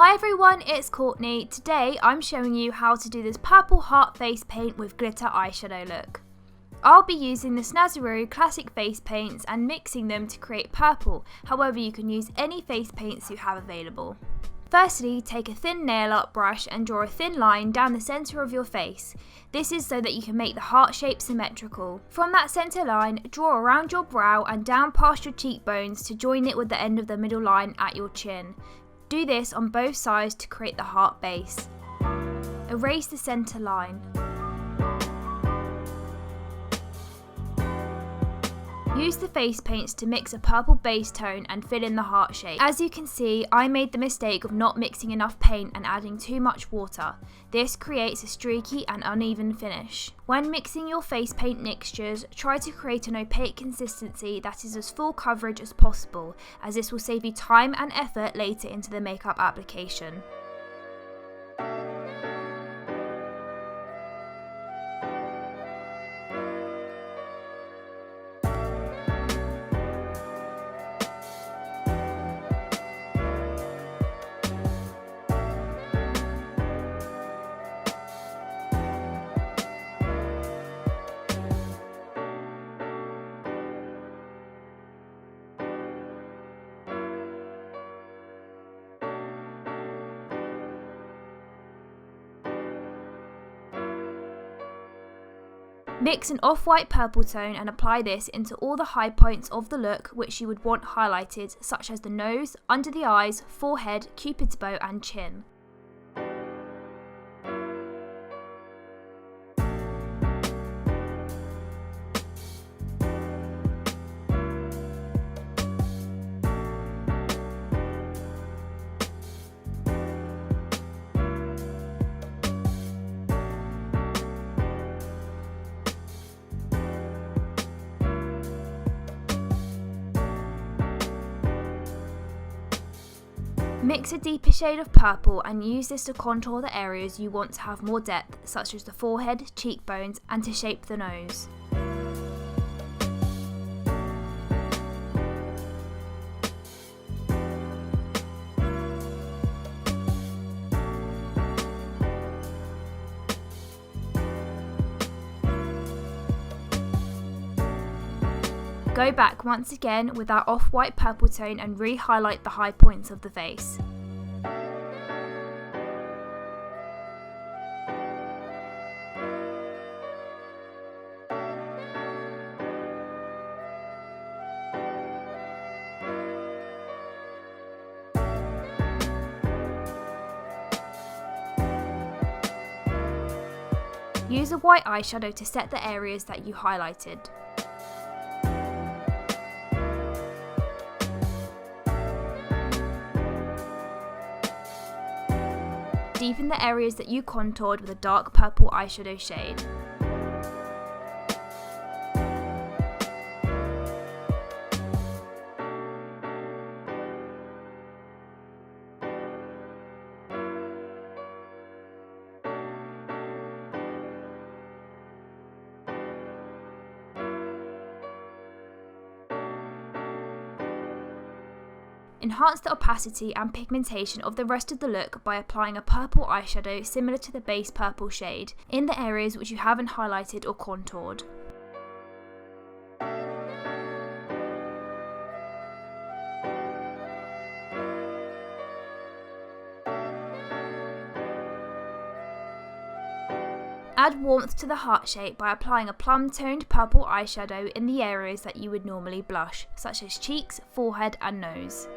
Hi everyone, it's Courtney. Today I'm showing you how to do this purple heart face paint with glitter eyeshadow look. I'll be using the Snazaroo classic face paints and mixing them to create purple, however you can use any face paints you have available. Firstly, take a thin nail art brush and draw a thin line down the centre of your face. This is so that you can make the heart shape symmetrical. From that centre line, draw around your brow and down past your cheekbones to join it with the end of the middle line at your chin. Do this on both sides to create the heart base. Erase the centre line. Use the face paints to mix a purple base tone and fill in the heart shape. As you can see, I made the mistake of not mixing enough paint and adding too much water. This creates a streaky and uneven finish. When mixing your face paint mixtures, try to create an opaque consistency that is as full coverage as possible, as this will save you time and effort later into the makeup application. Mix an off-white purple tone and apply this into all the high points of the look which you would want highlighted, such as the nose, under the eyes, forehead, cupid's bow and chin. Mix a deeper shade of purple and use this to contour the areas you want to have more depth, such as the forehead, cheekbones, and to shape the nose. Go back once again with our off-white purple tone and re-highlight the high points of the face. Use a white eyeshadow to set the areas that you highlighted. Deepen the areas that you contoured with a dark purple eyeshadow shade. Enhance the opacity and pigmentation of the rest of the look by applying a purple eyeshadow similar to the base purple shade in the areas which you haven't highlighted or contoured. Add warmth to the heart shape by applying a plum-toned purple eyeshadow in the areas that you would normally blush, such as cheeks, forehead and nose.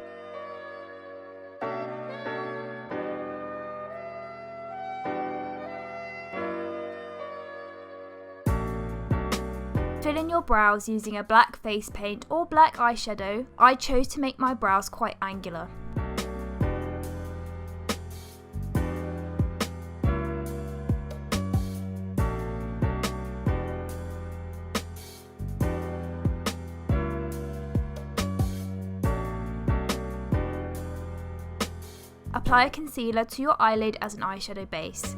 Fill in your brows using a black face paint or black eyeshadow. I chose to make my brows quite angular. Apply a concealer to your eyelid as an eyeshadow base.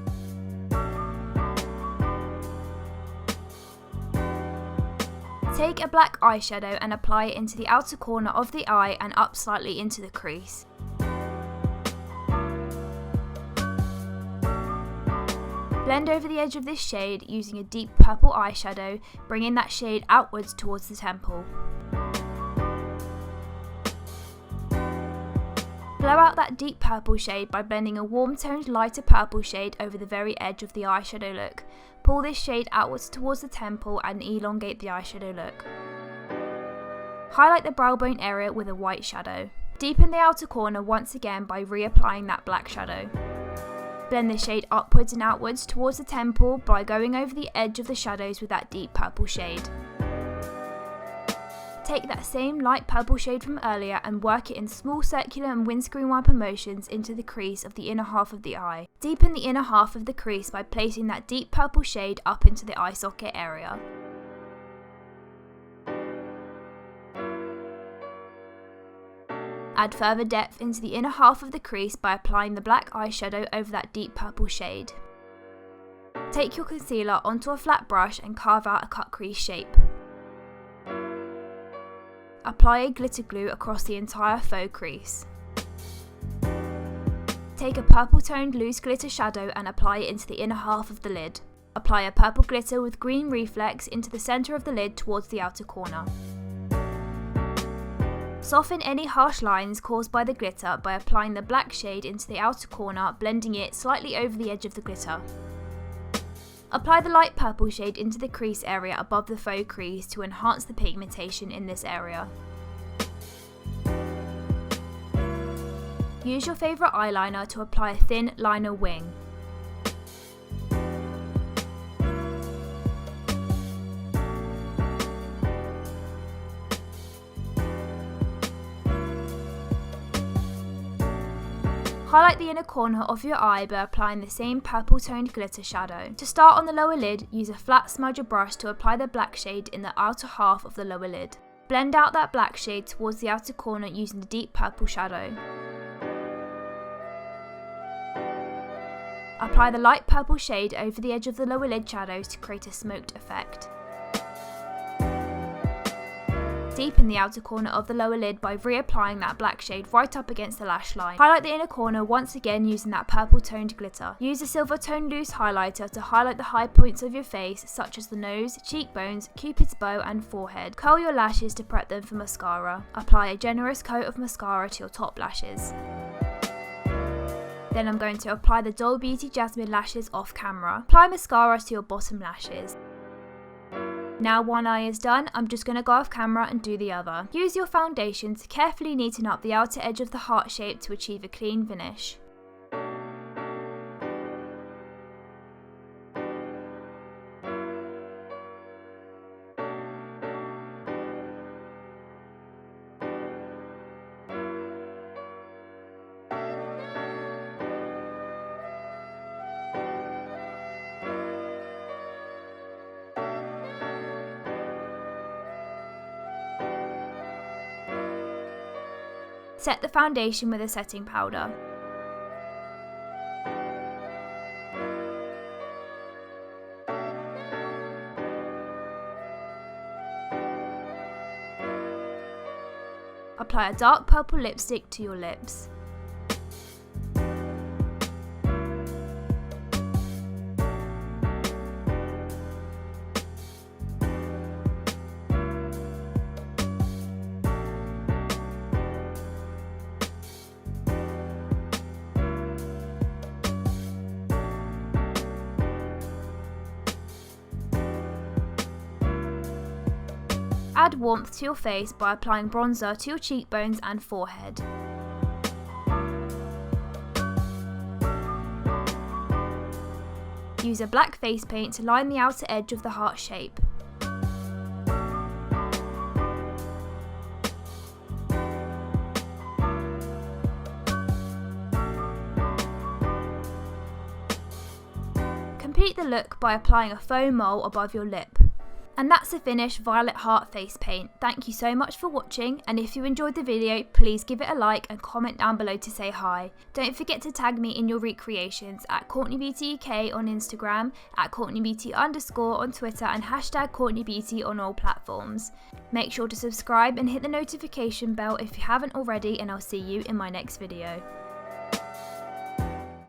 Take a black eyeshadow and apply it into the outer corner of the eye and up slightly into the crease. Blend over the edge of this shade using a deep purple eyeshadow, bringing that shade outwards towards the temple. Blow out that deep purple shade by blending a warm toned lighter purple shade over the very edge of the eyeshadow look. Pull this shade outwards towards the temple and elongate the eyeshadow look. Highlight the brow bone area with a white shadow. Deepen the outer corner once again by reapplying that black shadow. Blend the shade upwards and outwards towards the temple by going over the edge of the shadows with that deep purple shade. Take that same light purple shade from earlier and work it in small circular and windscreen wiper motions into the crease of the inner half of the eye. Deepen the inner half of the crease by placing that deep purple shade up into the eye socket area. Add further depth into the inner half of the crease by applying the black eyeshadow over that deep purple shade. Take your concealer onto a flat brush and carve out a cut crease shape. Apply a glitter glue across the entire faux crease. Take a purple toned loose glitter shadow and apply it into the inner half of the lid. Apply a purple glitter with green reflex into the centre of the lid towards the outer corner. Soften any harsh lines caused by the glitter by applying the black shade into the outer corner, blending it slightly over the edge of the glitter. Apply the light purple shade into the crease area above the faux crease to enhance the pigmentation in this area. Use your favourite eyeliner to apply a thin liner wing. Highlight the inner corner of your eye by applying the same purple toned glitter shadow. To start on the lower lid, use a flat smudger brush to apply the black shade in the outer half of the lower lid. Blend out that black shade towards the outer corner using the deep purple shadow. Apply the light purple shade over the edge of the lower lid shadows to create a smoked effect. Deepen the outer corner of the lower lid by reapplying that black shade right up against the lash line. Highlight the inner corner once again using that purple toned glitter. Use a silver toned loose highlighter to highlight the high points of your face such as the nose, cheekbones, cupid's bow and forehead. Curl your lashes to prep them for mascara. Apply a generous coat of mascara to your top lashes. Then I'm going to apply the Doll Beauty Jasmine Lashes off camera. Apply mascara to your bottom lashes. Now one eye is done, I'm just going to go off camera and do the other. Use your foundation to carefully neaten up the outer edge of the heart shape to achieve a clean finish. Set the foundation with a setting powder. Apply a dark purple lipstick to your lips. Add warmth to your face by applying bronzer to your cheekbones and forehead. Use a black face paint to line the outer edge of the heart shape. Complete the look by applying a faux mole above your lip. And that's the finished violet heart face paint. Thank you so much for watching, and if you enjoyed the video, please give it a like and comment down below to say hi. Don't forget to tag me in your recreations at Courtney Beauty UK on Instagram, at CourtneyBeauty_ on Twitter, and hashtag CourtneyBeauty on all platforms. Make sure to subscribe and hit the notification bell if you haven't already, and I'll see you in my next video.